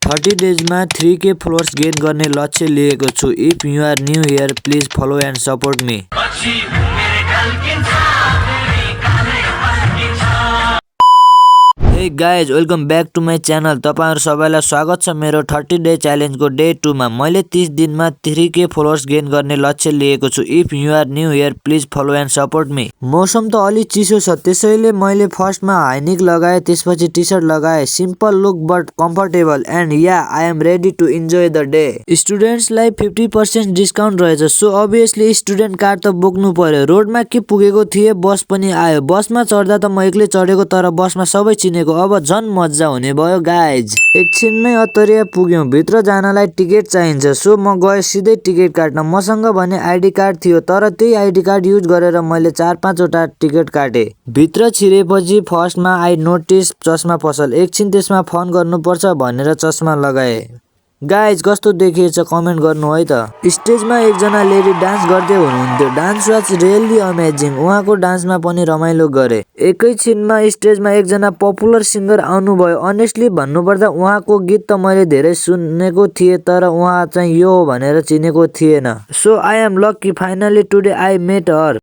30 डेजमा 3K followers gain गर्ने लक्ष्य लिएको छु। If you are new here please follow and support me. Hey guys, welcome back to my channel. तपाईहरु सबैलाई स्वागत छ मेरो 30 डे च्यालेन्जको डे 2 मा। मैले 30 दिनमा 3K फलोअर्स गेन गर्ने लक्ष्य लिएको छु। If you are new here please follow and support me. मौसम त अलि चिसो छ, त्यसैले मैले फर्स्टमा हाइनिक लगाए, त्यसपछि टी-शर्ट लगाए। Simple look but comfortable and yeah I am ready to enjoy the day. स्टुडेन्ट्सलाई 50% डिस्काउन्ट रहेछ, सो अभियसली स्टुडेन्ट कार्ड त बोक्नु पर्यो। रोडमा के पुगेको थिए, बस पनि आयो। बसमा चढ्दा त म एक्लै चढेको, तर बसमा सबै चिनेको। अब झन् मजा हुने भयो गाइज। एकछिनमै अत्तरिया पुग्यौं। भित्र जानलाई टिकट चाहिन्छ, सो म गए सिधै टिकट काट्न। मसँग भने आइडी कार्ड थियो, तर त्यही आइडी कार्ड युज गरेर मैले 4-5 वटा टिकट काटे। भित्र छिरेपछि फर्स्टमा आई नोटिस चस्मा पसल। एकछिन त्यसमा फोन गर्नुपर्छ भनेर चस्मा लगाए। गाइज कस्तो देखिएछ कमेन्ट गर्नु है त। स्टेजमा एकजना लेडी डान्स गर्दै हुनुहुन्थ्यो। Dance was really amazing. उहाँको डान्समा पनि रमाइलो गरे। एकैछिनमा स्टेजमा एकजना पपुलर सिङ्गर आउनुभयो। अनेस्टली भन्नुपर्दा उहाँको गीत त मैले धेरै सुनेको थिएँ, तर उहाँ चाहिँ यो हो भनेर चिनेको थिएन। So I am lucky, finally today I met her.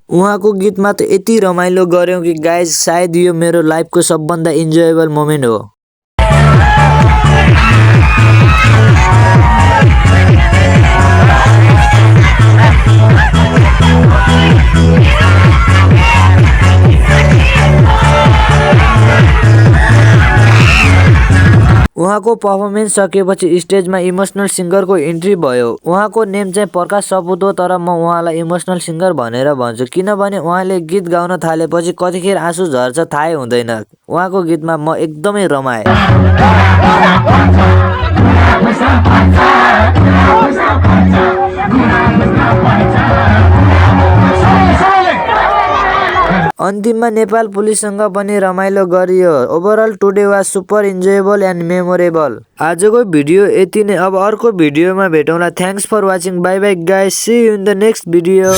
उहाँको गीतमा त यति रमाइलो गर्यौं कि गाइज सायद यो मेरो लाइफको सबभन्दा इन्जोयबल मोमेन्ट हो। उहाँको पर्फर्मेन्स सकेपछि स्टेजमा इमोसनल सिङ्गरको इन्ट्री भयो। उहाँको नेम चाहिँ प्रकाश सपुत हो, तर म उहाँलाई इमोसनल सिङ्गर भनेर भन्छु, किनभने उहाँले गीत गाउन थालेपछि कतिखेर आँसु झर्छ थाहै हुँदैन। उहाँको गीतमा म एकदमै रमाएँ। अन्तिममा नेपाल पुलिससँग पनि रमाइलो गरियो। Overall today was super enjoyable and memorable. आजको भिडियो यति नै। अब अर्को भिडियोमा भेटौँला। Thanks for watching. Bye bye guys, see you in the next video.